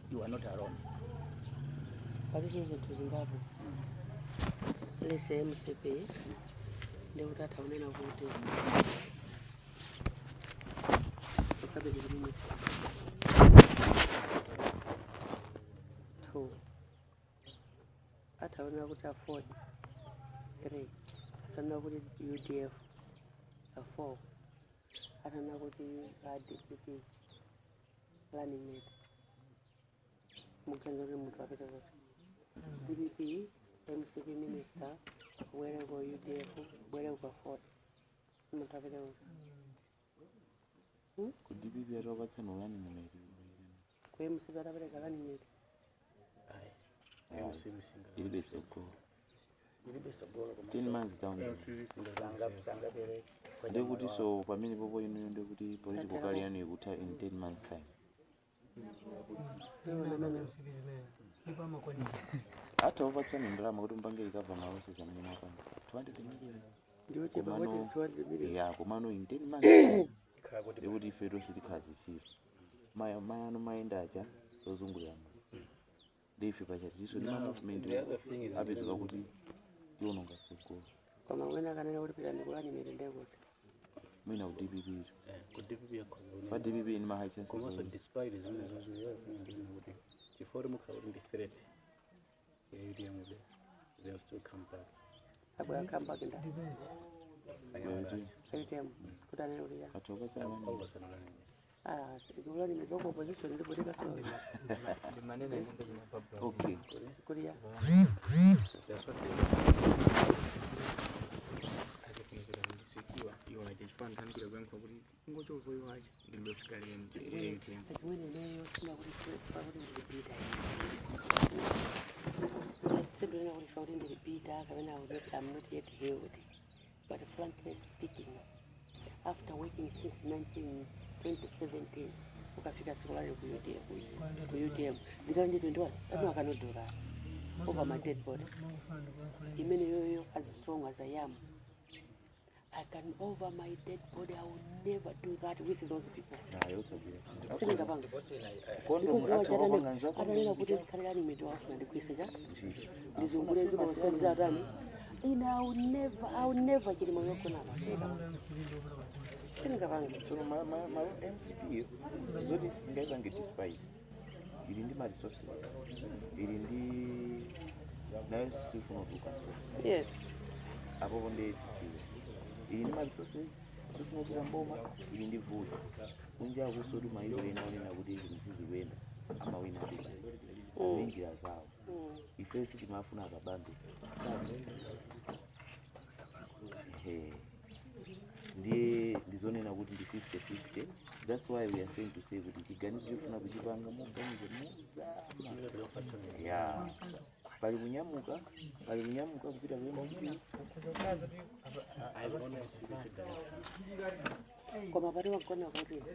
you are not alone. But it is a Zimbabwe. Let's say MCP, they would have Taonani Two. At Aford 3. At UDF 4. At DPP planning it. DPP, MCP minister, wherever UDF, wherever Aford. Could DPP at over 10 running in it? MCP at running it. It'll be so cool. 10 months down there. They would so for many people in the political career in 10 months' time. At over 10 in Drama, don't bang government houses and 20 million. Yeah, Comano in 10 months. They would if Federal City has a chief. My mind, those they feel like this would not movement. I was going to be you know, so cool. When I can order and go animated, they would. We know DPP. Could DPP for DPP in my chances. Also, despite his before the threat, they'll still come back. I will come back in that. Okay. I'm not yet healed, but frankly speaking, after working since 2017, ukafika sikulali ku UDF. Because I cannot do that over my dead body. Even as strong as I am, I can over my dead body. I will never do that with those people. I also I will never get my so my MCP, so this guy can get despite. It in the resources. It in the nice for yes. Above on the in the resources, just not a bomber, in the food. When you also do my way now in a wood is Mrs. Wayne, I'm a winner. Danger as out. If you see the Mafuna Bandi, hey. The zone in a would be 50-50. That's why we are saying to say with the guns you from yeah. But when you muka, Como aparece con la corriente.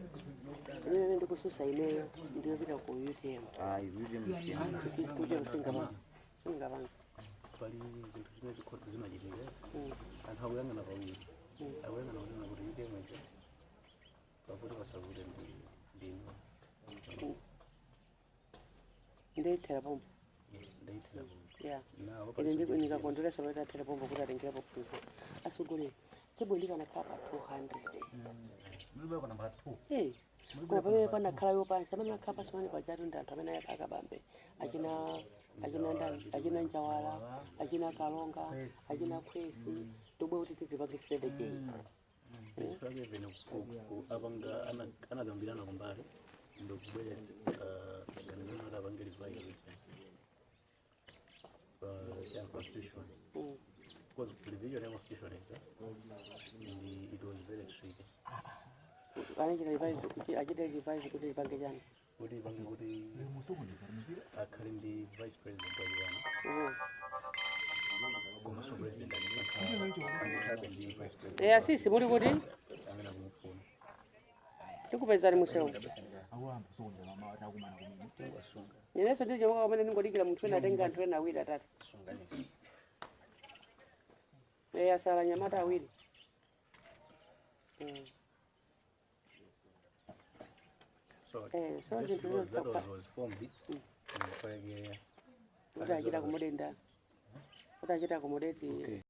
Yo me toco su saile, yo vi la UDF. Ah, UDF. Yo sin gaban. Sin gaban. Kwali zimezi kwa zimajiliza. And how young about you? I went on a UDF. But was a wooden being. They tell them. Yeah. And then you can control some of that telephone book that in Gabo. I should go in. So we live on a cup at 200. Hey, go away upon a car by some of the capas money by Jarun that when I have a bambi. Agina Jawala, Agina Kalonga, Agina Crazy, to go to the Republic said again. Another Milano Bombard, and the constitution. Because the video demonstration it was very tricky. I did revise to the Bangajan. What is the vice president president. Yeah, see, what do you look at that museo. Yes, I did your woman and curriculum when I think I train a wheel at that. Yes, Yamada will. So so just because that zinthu was formed in the area. utachita kumudenda utachita kumudeti